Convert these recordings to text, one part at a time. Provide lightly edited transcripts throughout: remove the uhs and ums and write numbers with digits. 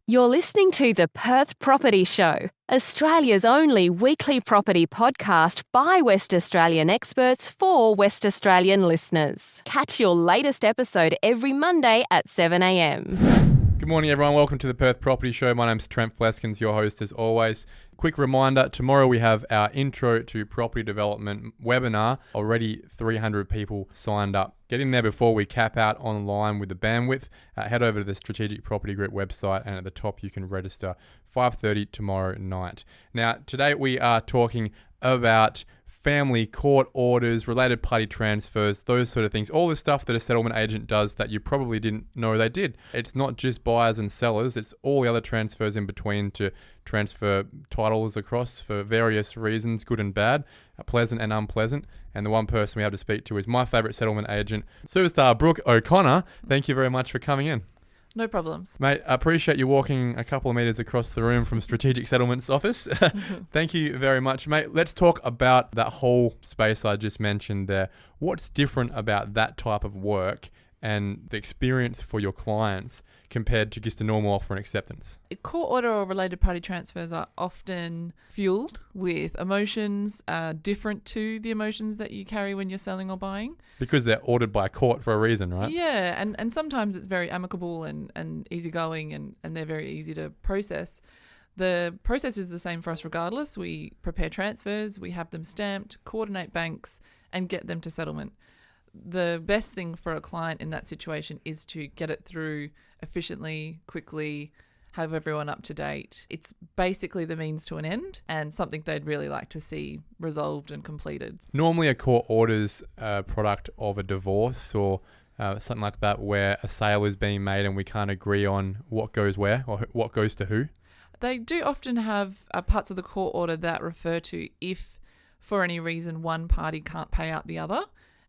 You're listening to the Perth Property Show, Australia's only weekly property podcast by West Australian experts for West Australian listeners. Catch your latest episode every Monday at 7 a.m. Good morning, everyone. Welcome to the Perth Property Show. My name's Trent Fleskens, your host as always. Quick reminder, tomorrow we have our Intro to Property Development webinar. Already 300 people signed up. Get in there before we cap out online with the bandwidth. Head over to the Strategic Property Group website, and at the top you can register 5:30 tomorrow night. Now, today we are talking about family court orders, related party transfers, those sort of things. All the stuff that a settlement agent does that you probably didn't know they did. It's not just buyers and sellers, it's all the other transfers in between to transfer titles across for various reasons, good and bad, pleasant and unpleasant. And the one person we have to speak to is my favourite settlement agent, superstar Brooke O'Conner. Thank you very much for coming in. No problems. Mate, I appreciate you walking a couple of metres across the room from Strategic Settlements office. Thank you very much, mate. Let's talk about that whole space I just mentioned there. What's different about that type of work and the experience for your clients compared to just a normal offer and acceptance? Court order or related party transfers are often fueled with emotions different to the emotions that you carry when you're selling or buying. Because they're ordered by a court for a reason, right? Yeah, and sometimes it's very amicable and easygoing and they're very easy to process. The process is the same for us regardless. We prepare transfers, we have them stamped, coordinate banks, and get them to settlement. The best thing for a client in that situation is to get it through efficiently, quickly, have everyone up to date. It's basically the means to an end and something they'd really like to see resolved and completed. Normally a court order's a product of a divorce or something like that, where a sale is being made and we can't agree on what goes where or what goes to who. They do often have parts of the court order that refer to if for any reason one party can't pay out the other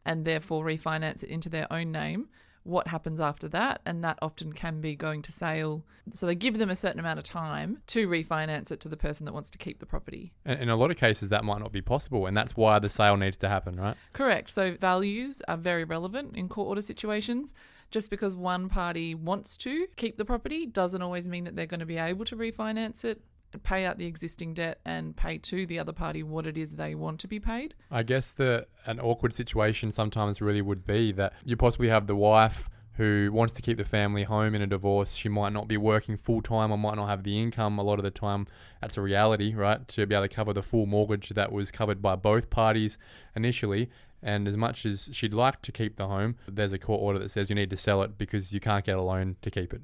and therefore refinance it into their own name, what happens after that, and that often can be going to sale. So they give them a certain amount of time to refinance it to the person that wants to keep the property. And in a lot of cases that might not be possible, and that's why the sale needs to happen, right? Correct. So values are very relevant in court order situations. Just because one party wants to keep the property doesn't always mean that they're going to be able to refinance it, pay out the existing debt and pay to the other party what it is they want to be paid. I guess an awkward situation sometimes really would be that you possibly have the wife who wants to keep the family home in a divorce. She might not be working full time or might not have the income a lot of the time. That's a reality, right? To be able to cover the full mortgage that was covered by both parties initially. And as much as she'd like to keep the home, there's a court order that says you need to sell it because you can't get a loan to keep it.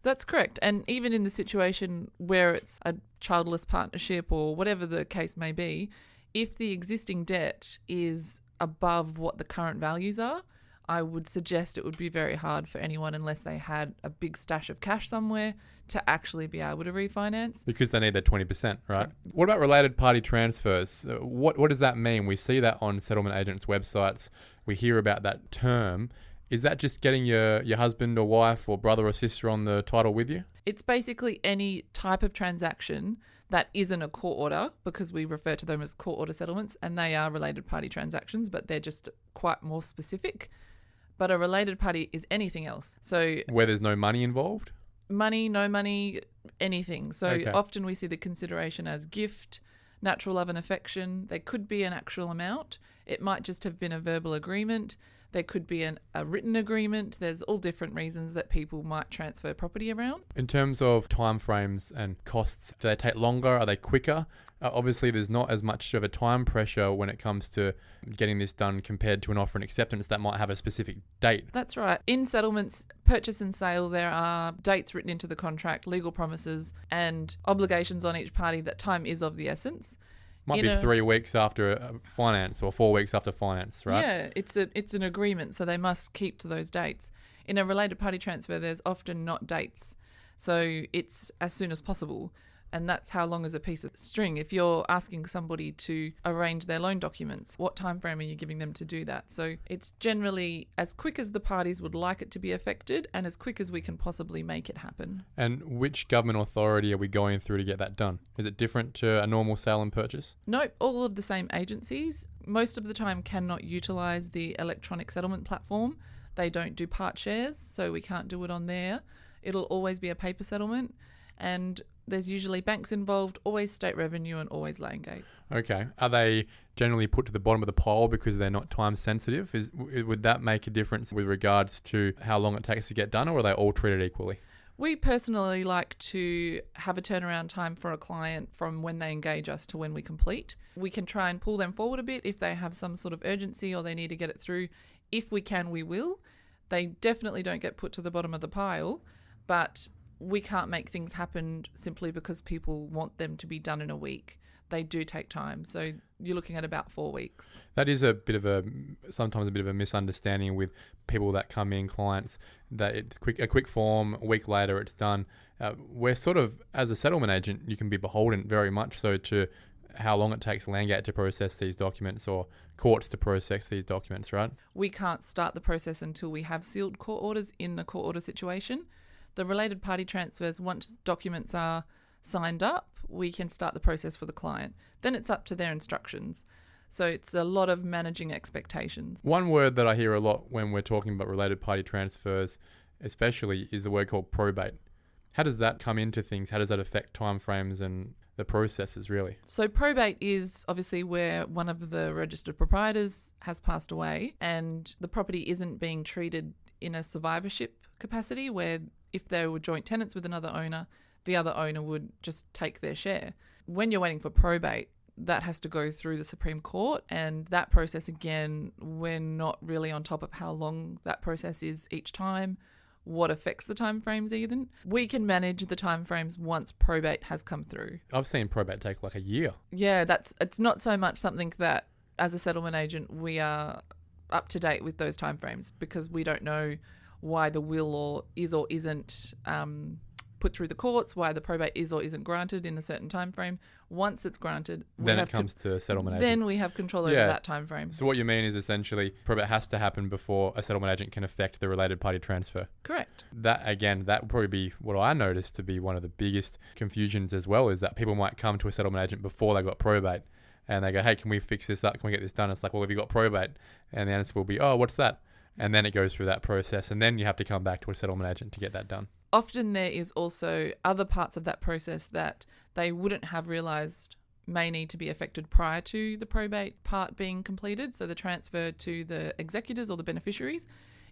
That's correct. And even in the situation where it's a childless partnership or whatever the case may be, if the existing debt is above what the current values are, I would suggest it would be very hard for anyone unless they had a big stash of cash somewhere to actually be able to refinance. Because they need their 20%, right? What about related party transfers? What does that mean? We see that on settlement agents' websites. We hear about that term. Is that just getting your husband or wife or brother or sister on the title with you? It's basically any type of transaction that isn't a court order, because we refer to them as court order settlements, and they are related party transactions, but they're just quite more specific. But a related party is anything else. So where there's no money involved? Money, no money, anything. So Okay. Often we see the consideration as gift, natural love and affection. There could be an actual amount. It might just have been a verbal agreement. There could be a written agreement. There's all different reasons that people might transfer property around. In terms of timeframes and costs, do they take longer? Are they quicker? Obviously, there's not as much of a time pressure when it comes to getting this done compared to an offer and acceptance that might have a specific date. That's right. In settlements, purchase and sale, there are dates written into the contract, legal promises, and obligations on each party that time is of the essence. Might be 3 weeks after finance or 4 weeks after finance, right? Yeah, it's an agreement, so they must keep to those dates. In a related party transfer, there's often not dates. So it's as soon as possible. And that's how long is a piece of string. If you're asking somebody to arrange their loan documents, what time frame are you giving them to do that? So it's generally as quick as the parties would like it to be effected and as quick as we can possibly make it happen. And which government authority are we going through to get that done? Is it different to a normal sale and purchase? Nope, all of the same agencies. Most of the time cannot utilise the electronic settlement platform. They don't do part shares, so we can't do it on there. It'll always be a paper settlement. and there's usually banks involved, always state revenue and always Landgate. Okay. Are they generally put to the bottom of the pile because they're not time sensitive? Would that make a difference with regards to how long it takes to get done, or are they all treated equally? We personally like to have a turnaround time for a client from when they engage us to when we complete. We can try and pull them forward a bit if they have some sort of urgency or they need to get it through. If we can, we will. They definitely don't get put to the bottom of the pile, but we can't make things happen simply because people want them to be done in a week. They do take time. So you're looking at about 4 weeks. That is sometimes a bit of a misunderstanding with people that come in, clients, that it's a quick form, a week later it's done. We're sort of, as a settlement agent, you can be beholden very much so to how long it takes Landgate to process these documents or courts to process these documents, right? We can't start the process until we have sealed court orders in a court order situation. The related party transfers, once documents are signed up, we can start the process for the client. Then it's up to their instructions. So it's a lot of managing expectations. One word that I hear a lot when we're talking about related party transfers, especially, is the word called probate. How does that come into things? How does that affect timeframes and the processes, really? So probate is obviously where one of the registered proprietors has passed away and the property isn't being treated in a survivorship capacity where if they were joint tenants with another owner, the other owner would just take their share. When you're waiting for probate, that has to go through the Supreme Court, and that process, again, we're not really on top of how long that process is each time, what affects the timeframes even. We can manage the timeframes once probate has come through. I've seen probate take like a year. Yeah, it's not so much something that, as a settlement agent, we are up to date with those timeframes because we don't know why the will is or isn't put through the courts, why the probate is or isn't granted in a certain time frame. Once it's granted, then it comes to settlement agent. Then we have control over that time frame. So what you mean is essentially probate has to happen before a settlement agent can affect the related party transfer. Correct. That would probably be what I noticed to be one of the biggest confusions as well, is that people might come to a settlement agent before they got probate and they go, hey, can we fix this up? Can we get this done? It's like, well, have you got probate? And the answer will be, oh, what's that? And then it goes through that process and then you have to come back to a settlement agent to get that done. Often there is also other parts of that process that they wouldn't have realised may need to be affected prior to the probate part being completed, so the transfer to the executors or the beneficiaries,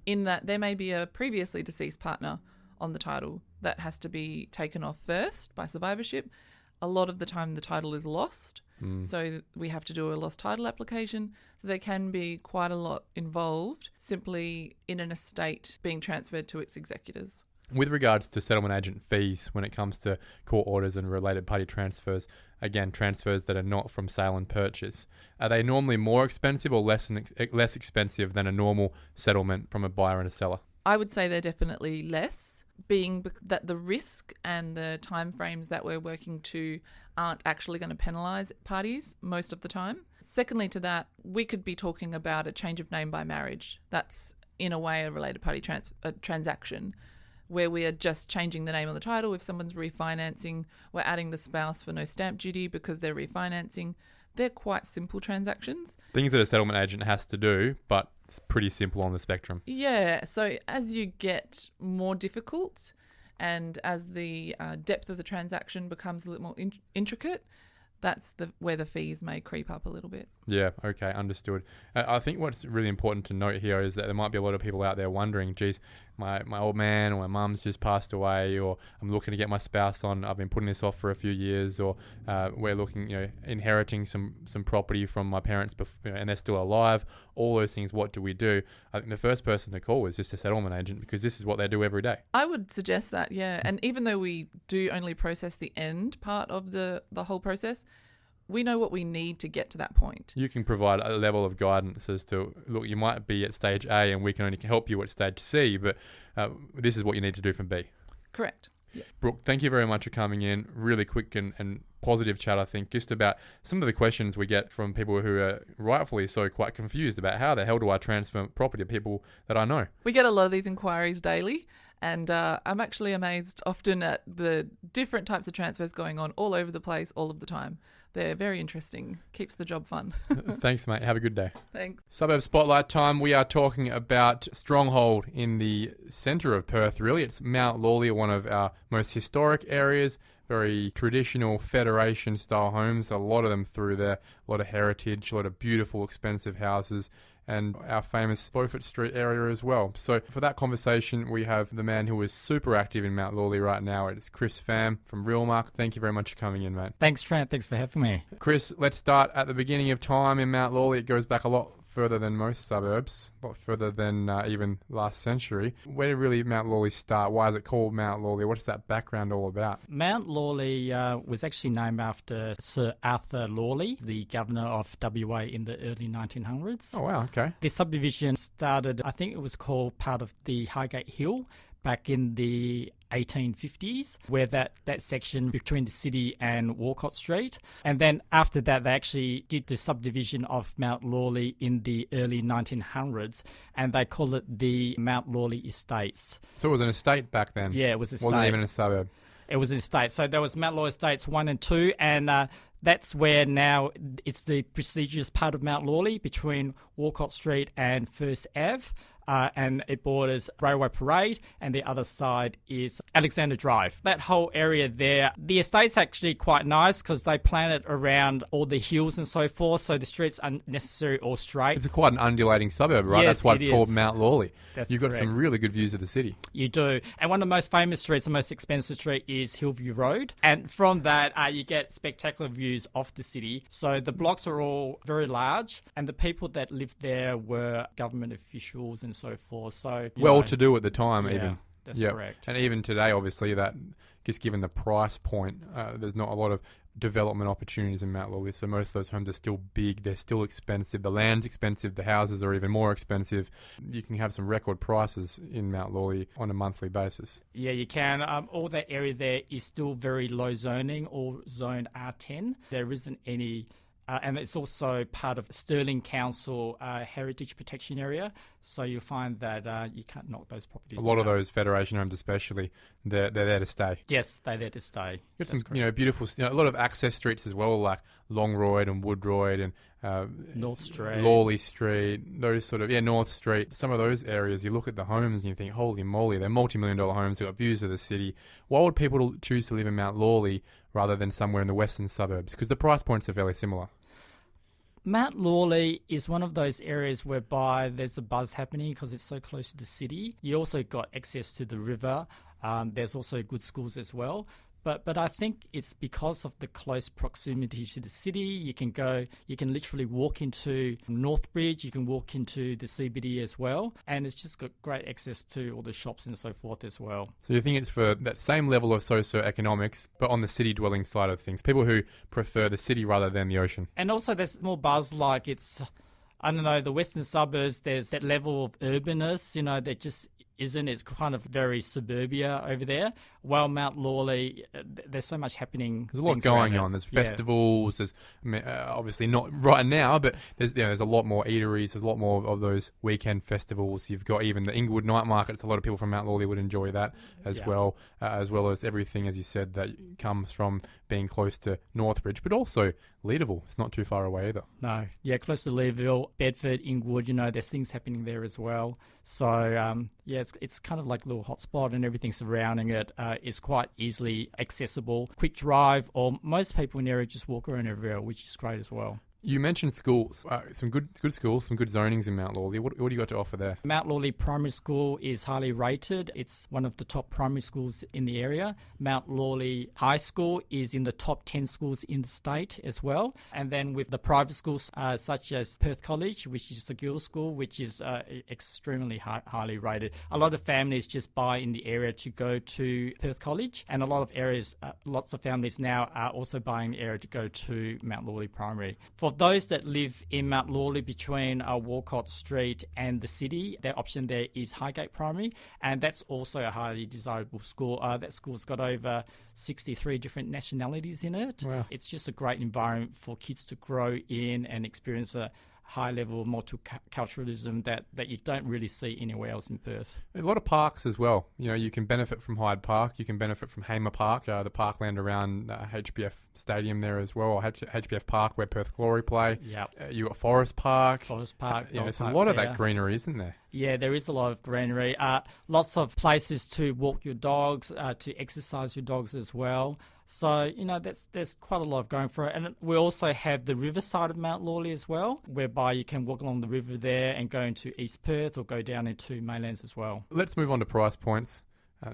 in that there may be a previously deceased partner on the title that has to be taken off first by survivorship. A lot of the time the title is lost, so we have to do a lost title application. So there can be quite a lot involved simply in an estate being transferred to its executors. With regards to settlement agent fees, when it comes to court orders and related party transfers, again, transfers that are not from sale and purchase, are they normally more expensive or less expensive than a normal settlement from a buyer and a seller? I would say they're definitely less, being that the risk and the timeframes that we're working to aren't actually going to penalise parties most of the time. Secondly to that, we could be talking about a change of name by marriage. That's, in a way, a related party transaction, where we are just changing the name on the title. If someone's refinancing, we're adding the spouse for no stamp duty because they're refinancing. They're quite simple transactions. Things that a settlement agent has to do, but it's pretty simple on the spectrum. Yeah, so as you get more difficult and as the depth of the transaction becomes a little more intricate, that's where the fees may creep up a little bit. Yeah, okay, understood. I think what's really important to note here is that there might be a lot of people out there wondering, geez, my old man or my mum's just passed away, or I'm looking to get my spouse on, I've been putting this off for a few years, or we're looking, inheriting some property from my parents and they're still alive, all those things, what do we do? I think the first person to call is just a settlement agent because this is what they do every day. I would suggest that, yeah. And even though we do only process the end part of the whole process, we know what we need to get to that point. You can provide a level of guidance as to, look, you might be at stage A and we can only help you at stage C, but this is what you need to do from B. Correct. Yeah. Brooke, thank you very much for coming in. Really quick and positive chat, I think, just about some of the questions we get from people who are rightfully so quite confused about how the hell do I transfer property to people that I know. We get a lot of these inquiries daily. And I'm actually amazed often at the different types of transfers going on all over the place, all of the time. They're very interesting. Keeps the job fun. Thanks, mate. Have a good day. Thanks. Suburb Spotlight time. We are talking about stronghold in the centre of Perth, really. It's Mt Lawley, one of our most historic areas. Very traditional Federation-style homes. A lot of them through there. A lot of heritage, a lot of beautiful, expensive houses, and our famous Beaufort Street area as well. So for that conversation, we have the man who is super active in Mt Lawley right now. It's Chris Pham from Realmark. Thank you very much for coming in, mate. Thanks, Trent. Thanks for having me. Chris, let's start at the beginning of time in Mt Lawley. It goes back a lot further than most suburbs, a lot further than even last century. Where did really Mt Lawley start? Why is it called Mt Lawley? What's that background all about? Mount Lawley was actually named after Sir Arthur Lawley, the governor of WA in the early 1900s. Oh, wow, okay. The subdivision started, I think it was called part of the Highgate Hill back in the 1850s, where that section between the city and Walcott Street. And then after that, they actually did the subdivision of Mt Lawley in the early 1900s, and they called it the Mt Lawley Estates. So it was an estate back then? Yeah, it was an estate. Wasn't even a suburb? It was an estate. So there was Mt Lawley Estates 1 and 2, and that's where now it's the prestigious part of Mt Lawley between Walcott Street and First Ave. And it borders Railway Parade, and the other side is Alexander Drive. That whole area there, the estate's actually quite nice because they plan it around all the hills and so forth, so the streets aren't necessarily all straight. It's quite an undulating suburb, right? Yes, That's why it's it called is. Mt Lawley. That's You've got correct. some really good views of the city. You do. And one of the most famous streets, the most expensive street, is Hillview Road. And from that, you get spectacular views of the city. So the blocks are all very large, and the people that lived there were government officials and so forth. So Well-to-do at the time, yeah, even. That's Yep. correct. And even today, obviously, that just given the price point, there's not a lot of development opportunities in Mt Lawley, so most of those homes are still big, they're still expensive, the land's expensive, the houses are even more expensive. You can have some record prices in Mt Lawley on a monthly basis. Yeah, you can. All that area there is still very low zoning, or zone R10. There isn't any... and it's also part of Stirling Council Heritage Protection Area, so you'll find that you can't knock those properties A lot of down. those Federation homes especially, they're there to stay. Yes, they're there to stay. Got That's some, correct. beautiful, a lot of access streets as well, like Longroyd and Woodroyd and North Street. Lawley Street, those sort of, North Street. Some of those areas, you look at the homes and you think, holy moly, they're multi-million-dollar homes, they've got views of the city. Why would people choose to live in Mt Lawley rather than somewhere in the western suburbs? Because the price points are fairly similar. Mount Lawley is one of those areas whereby there's a buzz happening because it's so close to the city. You also got access to the river. There's also good schools as well. But I think it's because of the close proximity to the city. You can literally walk into Northbridge, you can walk into the CBD as well, and it's just got great access to all the shops and so forth as well. So you think it's for that same level of socio-economics, but on the city-dwelling side of things, people who prefer the city rather than the ocean. And also there's more buzz, like the western suburbs, there's that level of urbanness, that just isn't. It's kind of very suburbia over there. While Mt Lawley, there's so much happening. There's a lot going on. There's festivals. There's obviously not right now, but there's a lot more eateries. There's a lot more of those weekend festivals. You've got even the Inglewood night markets. A lot of people from Mt Lawley would enjoy that as well as everything, as you said, that comes from being close to Northbridge, but also Leederville. It's not too far away either. No, close to Leederville, Bedford, Inglewood. There's things happening there as well. So it's kind of like a little hotspot, and everything surrounding it is quite easily accessible. Quick drive, or most people in the area just walk around everywhere, which is great as well. You mentioned schools, some good schools, some good zonings in Mt Lawley. What do you got to offer there? Mt Lawley Primary School is highly rated. It's one of the top primary schools in the area. Mt Lawley High School is in the top 10 schools in the state as well. And then with the private schools such as Perth College, which is a girls' school, which is extremely highly rated. A lot of families just buy in the area to go to Perth College, and a lot of areas, lots of families now are also buying the area to go to Mt Lawley Primary. For those that live in Mt Lawley between Walcott Street and the city, their option there is Highgate Primary, and that's also a highly desirable school. That school's got over 63 different nationalities in it. Wow. It's just a great environment for kids to grow in and experience a high-level multiculturalism that you don't really see anywhere else in Perth. A lot of parks as well. You know, you can benefit from Hyde Park. You can benefit from Hamer Park, the parkland around HBF Stadium there as well, or HBF Park where Perth Glory play. Yep. You got Forest Park. Forest Park. There's a lot of that greenery, isn't there? Yeah, there is a lot of greenery. Lots of places to walk your dogs, to exercise your dogs as well. So, you know, there's quite a lot going for it. And we also have the riverside of Mt Lawley as well, whereby you can walk along the river there and go into East Perth or go down into Maylands as well. Let's move on to price points.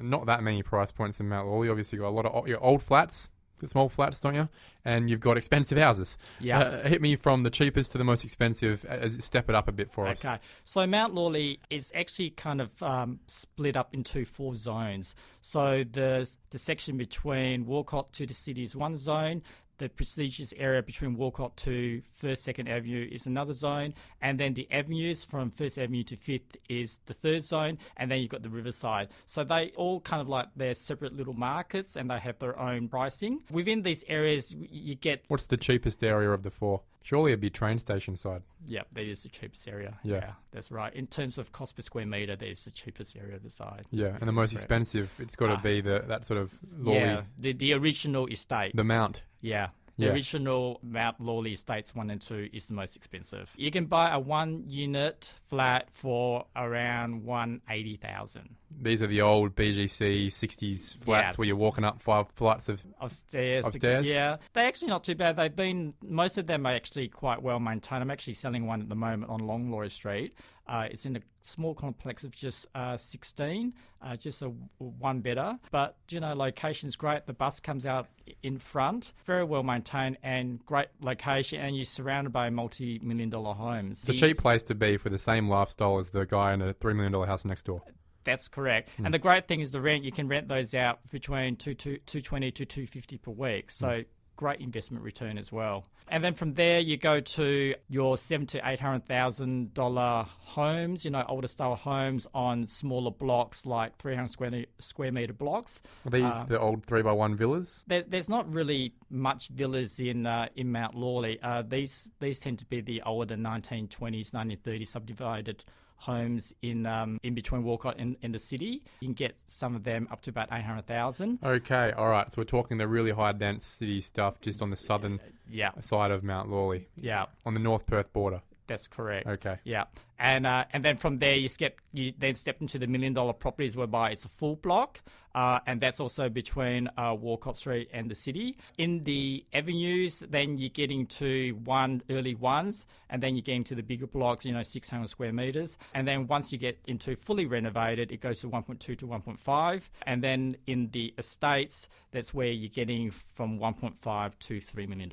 Not that many price points in Mt Lawley. Obviously, you've got a lot of your old flats, small flats, don't you? And you've got expensive houses. Yeah. Hit me from the cheapest to the most expensive. Step it up a bit for us. Okay. So Mt Lawley is actually kind of split up into 4 zones. So the section between Walcott to the city is one zone. The prestigious area between Walcott to 1st, 2nd Avenue is another zone. And then the avenues from 1st Avenue to 5th is the 3rd zone. And then you've got the riverside. So they all kind of like their separate little markets and they have their own pricing. Within these areas, you get... What's the cheapest area of the 4? Surely it'd be train station side. Yeah, that is the cheapest area. Yeah, that's right. In terms of cost per square metre, that is the cheapest area of the side. Yeah, and the most expensive, it's got to be that sort of Lawley. Yeah, the original estate. The Mount. Yeah. The original Mt Lawley Estates 1 and 2 is the most expensive. You can buy a 1-unit flat for around $180,000. These are the old BGC 60s flats where you're walking up 5 flights of stairs. Yeah, they're actually not too bad. Most of them are actually quite well maintained. I'm actually selling one at the moment on Long Lawry Street. It's in a small complex of just 16, just a one-bedder. But, you know, location's great. The bus comes out in front, very well maintained and great location, and you're surrounded by multi-million-dollar homes. It's a cheap place to be for the same lifestyle as the guy in a $3 million house next door. That's correct. And the great thing is the rent, you can rent those out between $220 to $250 per week. So great investment return as well. And then from there, you go to your $700,000 to $800,000 homes, you know, older style homes on smaller blocks like 300 square metre blocks. Are these the old 3x1 villas? There's not really much villas in Mt Lawley. These tend to be the older 1920s, 1930s subdivided homes in between Walcott and the city. You can get some of them up to about 800,000. Okay, all right. So we're talking the really high density stuff just on the southern side of Mt Lawley. Yeah. On the North Perth border. That's correct. Okay. Yeah. And then from there you then step into the $1 million properties whereby it's a full block. And that's also between Walcott Street and the city. In the avenues, then you're getting to early ones, and then you're getting to the bigger blocks, you know, 600 square metres. And then once you get into fully renovated, it goes to 1.2 to 1.5. And then in the estates, that's where you're getting from 1.5 to $3 million.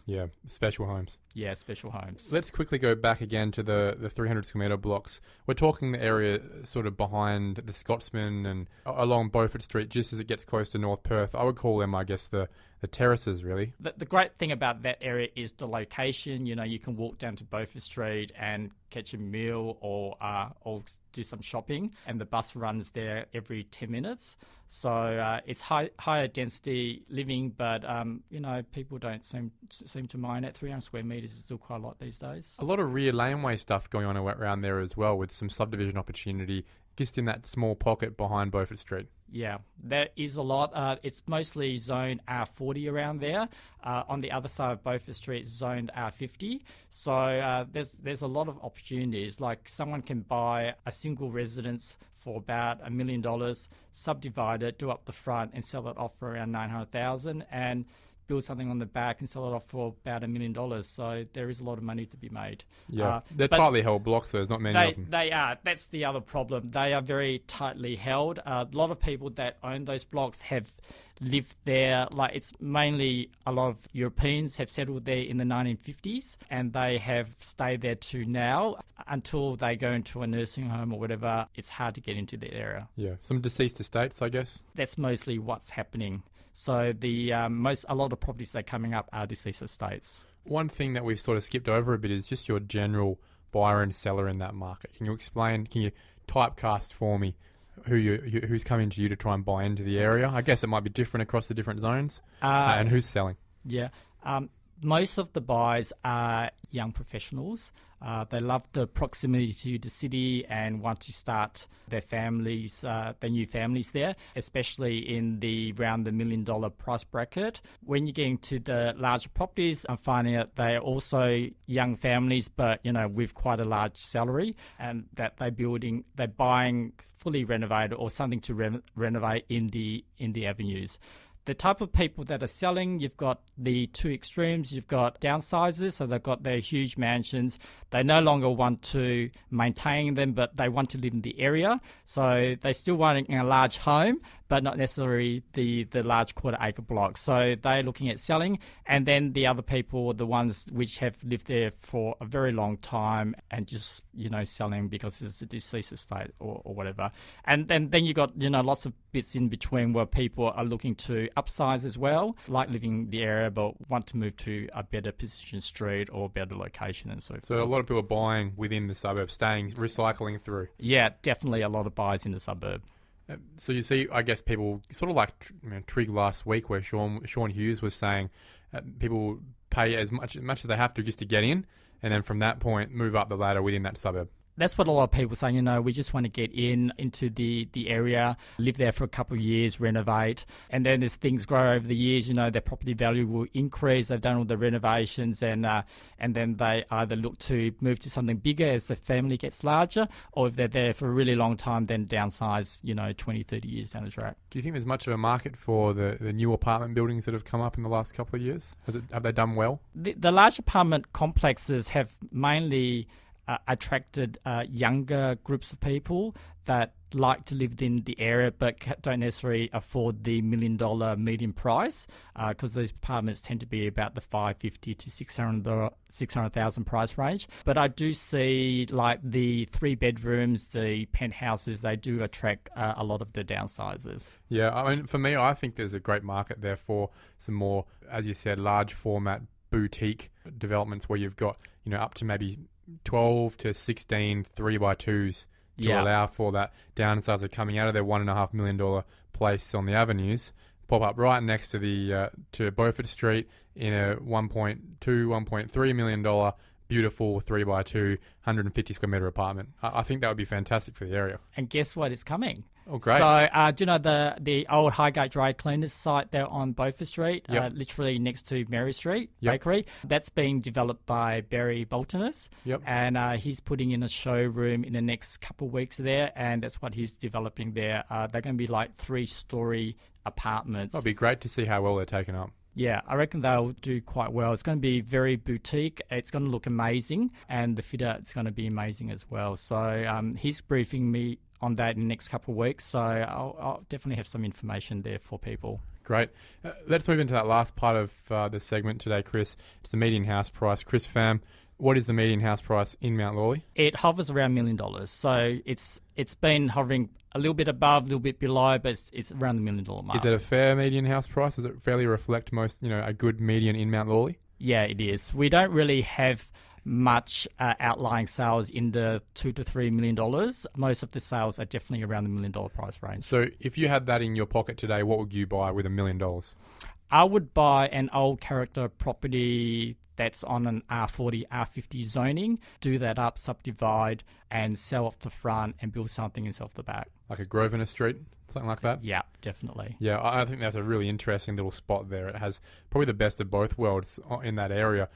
Yeah, special homes. Yeah, special homes. Let's quickly go back again to the 300 square metre blocks. We're talking the area sort of behind the Scotsman and along Beaufort Street, just as it gets close to North Perth. I would call them, I guess, the terraces, really. The great thing about that area is the location. You know, you can walk down to Beaufort Street and catch a meal or do some shopping, and the bus runs there every 10 minutes. So it's higher density living, but you know, people don't seem to mind it. 300 square metres is still quite a lot these days. A lot of rear laneway stuff going on around there as well, with some subdivision opportunity just in that small pocket behind Beaufort Street. Yeah, there is a lot. It's mostly zone R40 around there. On the other side of Beaufort Street, it's zoned R50. So there's a lot of opportunities. Like someone can buy a single residence for about $1 million, subdivide it, do up the front, and sell it off for around $900,000, and build something on the back and sell it off for about $1 million. So there is a lot of money to be made. Yeah, they're tightly held blocks, so there's not many of them. They are. That's the other problem. They are very tightly held. A lot of people that own those blocks have lived there. Like, it's mainly a lot of Europeans have settled there in the 1950s, and they have stayed there to now. Until they go into a nursing home or whatever, it's hard to get into the area. Yeah, some deceased estates, I guess. That's mostly what's happening. So a lot of properties that are coming up are deceased estates. One thing that we've sort of skipped over a bit is just your general buyer and seller in that market. Can you typecast for me who's coming to you to try and buy into the area? I guess it might be different across the different zones. And who's selling? Yeah. Most of the buyers are young professionals. They love the proximity to the city and want to start their families, their new families there, especially in around the $1 million price bracket. When you get into the larger properties, I'm finding that they're also young families, but with quite a large salary, and that they're buying fully renovated or something to renovate in the avenues. The type of people that are selling, you've got the two extremes. You've got downsizers, so they've got their huge mansions. They no longer want to maintain them, but they want to live in the area. So they still want a large home, but not necessarily the large quarter-acre block. So they're looking at selling. And then the other people, the ones which have lived there for a very long time and just, selling because it's a deceased estate or whatever. And then you've got, lots of bits in between where people are looking to upsize as well, like living in the area but want to move to a better position street or better location and so forth. So a lot of people are buying within the suburb, recycling through. Yeah, definitely a lot of buyers in the suburb. So you see, I guess people sort of like Trig last week, where Sean Hughes was saying people pay as much as they have to just to get in, and then from that point move up the ladder within that suburb. That's what a lot of people say, we just want to get into the area, live there for a couple of years, renovate. And then as things grow over the years, their property value will increase. They've done all the renovations and then they either look to move to something bigger as the family gets larger, or if they're there for a really long time, then downsize, 20, 30 years down the track. Do you think there's much of a market for the new apartment buildings that have come up in the last couple of years? Have they done well? The large apartment complexes have mainly attracted younger groups of people that like to live in the area but don't necessarily afford the $1 million median price, because these apartments tend to be about the $550,000 to $600,000 price range. But I do see like the 3 bedrooms, the penthouses, they do attract a lot of the downsizers. Yeah, I mean, for me, I think there's a great market there for some more, as you said, large format boutique developments where you've got, up to maybe 12 to 16 3x2s to allow for that downsizer coming out of their $1.5 million place on the avenues, pop up right next to to Beaufort Street in a $1.3 million beautiful 3x2 150 square metre apartment. I think that would be fantastic for the area. And guess what is coming? Oh, great. So, do you know the old Highgate Dry Cleaners site there on Beaufort Street, literally next to Mary Street Bakery? That's being developed by Barry Boltonus. Yep. And he's putting in a showroom in the next couple of weeks there, and that's what he's developing there. They're going to be like 3-story apartments. It'll be great to see how well they're taken up. Yeah, I reckon they'll do quite well. It's going to be very boutique. It's going to look amazing, and the fit-out's going to be amazing as well. So he's briefing me on that in the next couple of weeks, so I'll definitely have some information there for people. Great. Let's move into that last part of the segment today, Chris. It's the median house price. Chris Pham, what is the median house price in Mt Lawley? It hovers around $1 million. So it's been hovering a little bit above, a little bit below, but it's around the $1 million mark. Is it a fair median house price? Does it fairly reflect most, a good median in Mt Lawley? Yeah, it is. We don't really have much outlying sales in the $2 to $3 million. Most of the sales are definitely around the $1 million price range. So if you had that in your pocket today, what would you buy with $1 million? I would buy an old character property that's on an R40, R50 zoning, do that up, subdivide, and sell off the front and build something and sell off the back. Like a Grosvenor Street, something like that? Yeah, definitely. Yeah, I think that's a really interesting little spot there. It has probably the best of both worlds in that area.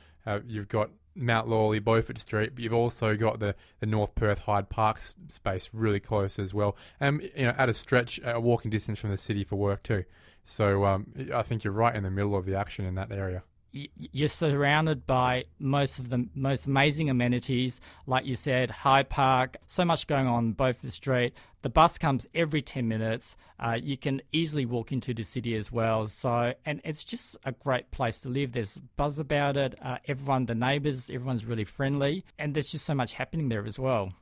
You've got Mt Lawley, Beaufort Street, but you've also got the North Perth Hyde Park space really close as well. And at a stretch, a walking distance from the city for work too. So I think you're right in the middle of the action in that area. You're surrounded by most of the most amazing amenities. Like you said, Hyde Park, so much going on Beaufort Street. The bus comes every 10 minutes. You can easily walk into the city as well. So, and it's just a great place to live. There's buzz about it. The neighbours, everyone's really friendly. And there's just so much happening there as well.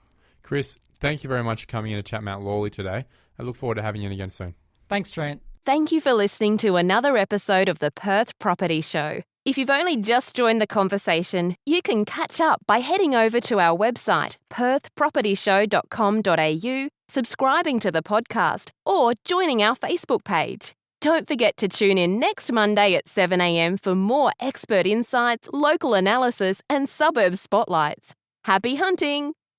Chris, thank you very much for coming in to chat Mt Lawley today. I look forward to having you in again soon. Thanks, Trent. Thank you for listening to another episode of the Perth Property Show. If you've only just joined the conversation, you can catch up by heading over to our website, perthpropertyshow.com.au, subscribing to the podcast, or joining our Facebook page. Don't forget to tune in next Monday at 7 a.m. for more expert insights, local analysis, and suburb spotlights. Happy hunting!